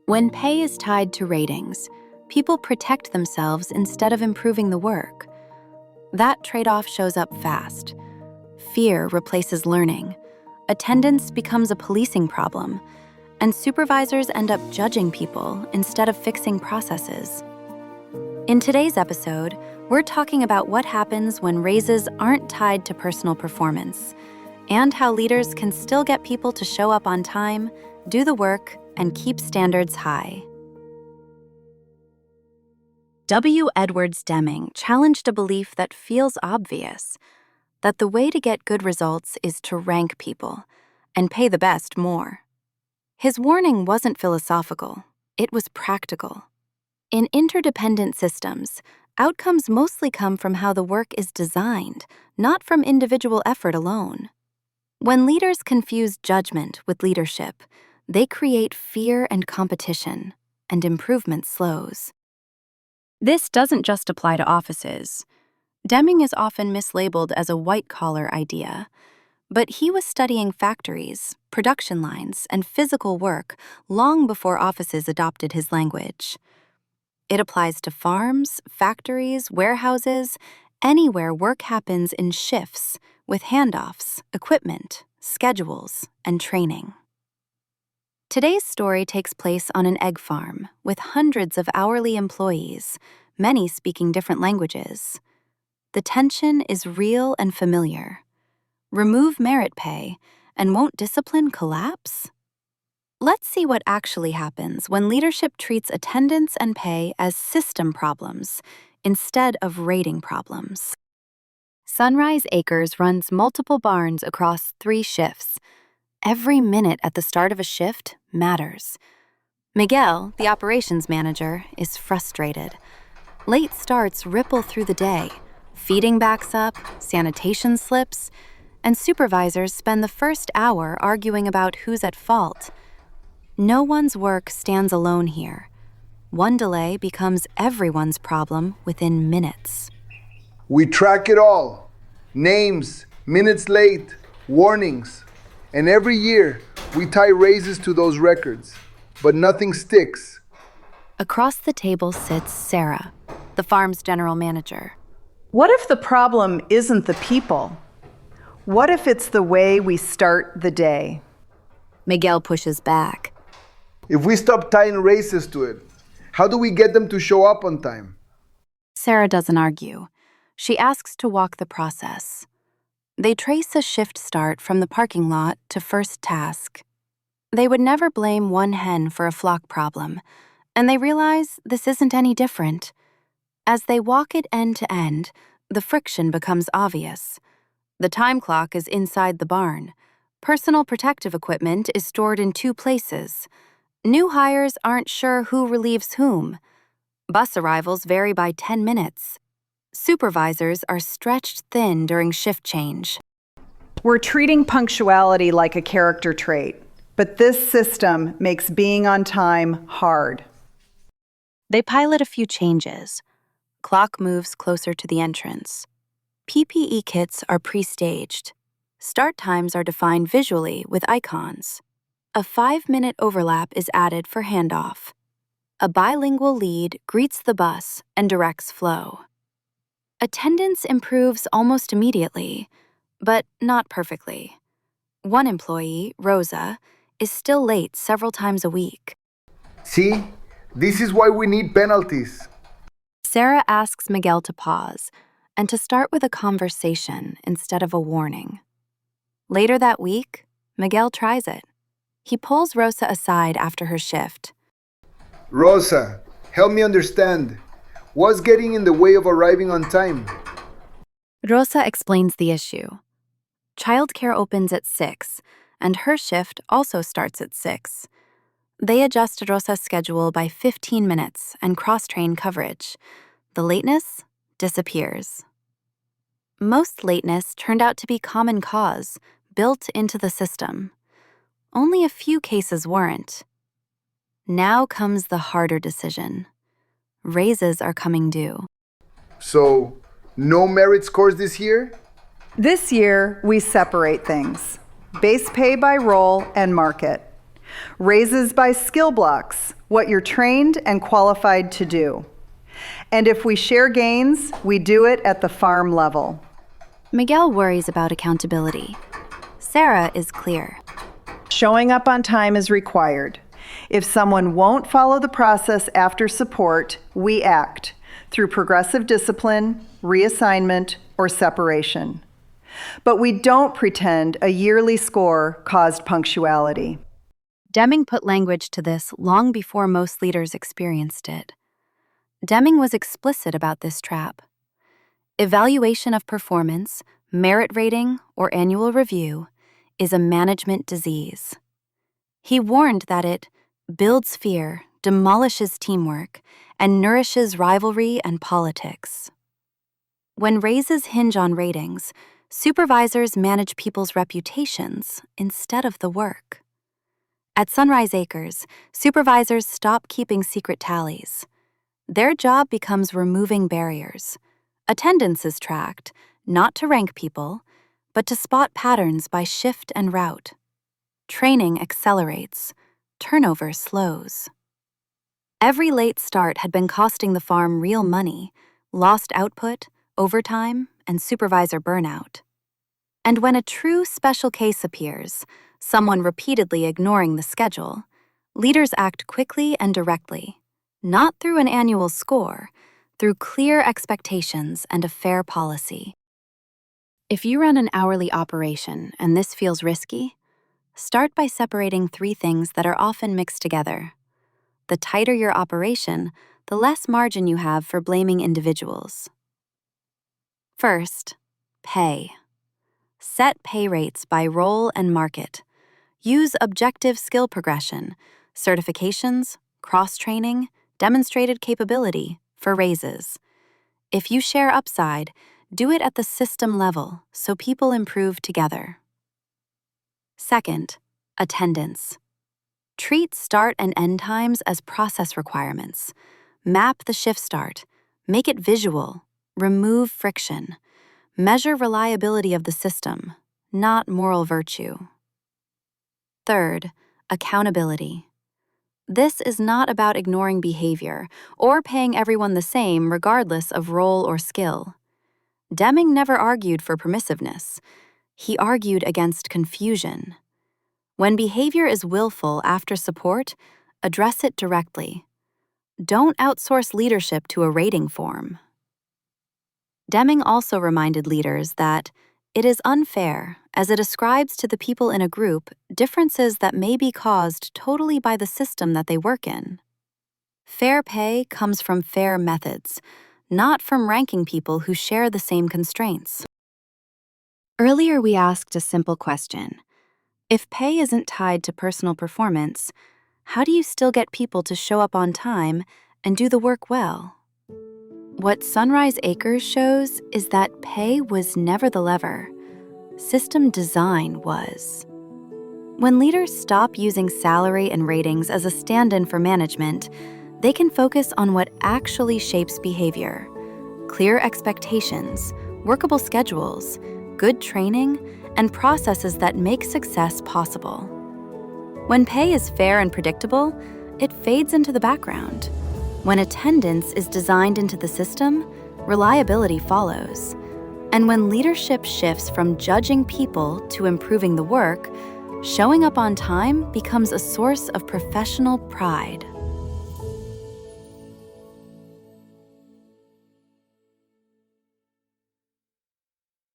When pay is tied to ratings, people protect themselves instead of improving the work. That trade-off shows up fast. Fear replaces learning. Attendance becomes a policing problem, and supervisors end up judging people instead of fixing processes. In today's episode, we're talking about what happens when raises aren't tied to personal performance, and how leaders can still get people to show up on time, do the work, and keep standards high. W. Edwards Deming challenged a belief that feels obvious, that the way to get good results is to rank people and pay the best more. His warning wasn't philosophical, it was practical. In interdependent systems, outcomes mostly come from how the work is designed, not from individual effort alone. When leaders confuse judgment with leadership, they create fear and competition, and improvement slows. This doesn't just apply to offices. Deming is often mislabeled as a white-collar idea, but he was studying factories, production lines, and physical work long before offices adopted his language. It applies to farms, factories, warehouses, anywhere work happens in shifts with handoffs, equipment, schedules, and training. Today's story takes place on an egg farm with hundreds of hourly employees, many speaking different languages. The tension is real and familiar. Remove merit pay, and won't discipline collapse? Let's see what actually happens when leadership treats attendance and pay as system problems instead of rating problems. Sunrise Acres runs multiple barns across 3 shifts. Every minute at the start of a shift matters. Miguel, the operations manager, is frustrated. Late starts ripple through the day. Feeding backs up, sanitation slips, and supervisors spend the first hour arguing about who's at fault. No one's work stands alone here. One delay becomes everyone's problem within minutes. We track it all. Names, minutes late, warnings. And every year, we tie raises to those records. But nothing sticks. Across the table sits Sarah, the farm's general manager. What if the problem isn't the people? What if it's the way we start the day? Miguel pushes back. If we stop tying raises to it, how do we get them to show up on time? Sarah doesn't argue. She asks to walk the process. They trace a shift start from the parking lot to first task. They would never blame one hen for a flock problem, and they realize this isn't any different. As they walk it end to end, the friction becomes obvious. The time clock is inside the barn. Personal protective equipment is stored in 2 places. New hires aren't sure who relieves whom. Bus arrivals vary by 10 minutes. Supervisors are stretched thin during shift change. We're treating punctuality like a character trait, but this system makes being on time hard. They pilot a few changes. Clock moves closer to the entrance. PPE kits are pre-staged. Start times are defined visually with icons. A 5-minute overlap is added for handoff. A bilingual lead greets the bus and directs flow. Attendance improves almost immediately, but not perfectly. One employee, Rosa, is still late several times a week. See, this is why we need penalties. Sarah asks Miguel to pause and to start with a conversation instead of a warning. Later that week, Miguel tries it. He pulls Rosa aside after her shift. Rosa, help me understand. What's getting in the way of arriving on time? Rosa explains the issue. Childcare opens at 6, and her shift also starts at 6. They adjust Rosa's schedule by 15 minutes and cross-train coverage. The lateness disappears. Most lateness turned out to be common cause, built into the system. Only a few cases weren't. Now comes the harder decision. Raises are coming due. So, no merit scores this year? This year, we separate things. Base pay by role and market. Raises by skill blocks, what you're trained and qualified to do. And if we share gains, we do it at the farm level. Miguel worries about accountability. Sarah is clear. Showing up on time is required. If someone won't follow the process after support, we act through progressive discipline, reassignment, or separation. But we don't pretend a yearly score caused punctuality. Deming put language to this long before most leaders experienced it. Deming was explicit about this trap. Evaluation of performance, merit rating, or annual review is a management disease. He warned that it builds fear, demolishes teamwork, and nourishes rivalry and politics. When raises hinge on ratings, supervisors manage people's reputations instead of the work. At Sunrise Acres, supervisors stop keeping secret tallies. Their job becomes removing barriers. Attendance is tracked, not to rank people, but to spot patterns by shift and route. Training accelerates, turnover slows. Every late start had been costing the farm real money, lost output, overtime, and supervisor burnout. And when a true special case appears, someone repeatedly ignoring the schedule, leaders act quickly and directly, not through an annual score, through clear expectations and a fair policy. If you run an hourly operation and this feels risky, start by separating 3 things that are often mixed together. The tighter your operation, the less margin you have for blaming individuals. First, pay. Set pay rates by role and market. Use objective skill progression, certifications, cross-training, demonstrated capability for raises. If you share upside, do it at the system level so people improve together. Second, attendance. Treat start and end times as process requirements. Map the shift start, make it visual, remove friction. Measure reliability of the system, not moral virtue. Third, accountability. This is not about ignoring behavior or paying everyone the same regardless of role or skill. Deming never argued for permissiveness. He argued against confusion. When behavior is willful after support, address it directly. Don't outsource leadership to a rating form. Deming also reminded leaders that it is unfair, as it ascribes to the people in a group differences that may be caused totally by the system that they work in. Fair pay comes from fair methods, not from ranking people who share the same constraints. Earlier, we asked a simple question. If pay isn't tied to personal performance, how do you still get people to show up on time and do the work well? What Sunrise Acres shows is that pay was never the lever. System design was. When leaders stop using salary and ratings as a stand-in for management, they can focus on what actually shapes behavior. Clear expectations, workable schedules, good training, and processes that make success possible. When pay is fair and predictable, it fades into the background. When attendance is designed into the system, reliability follows. And when leadership shifts from judging people to improving the work, showing up on time becomes a source of professional pride.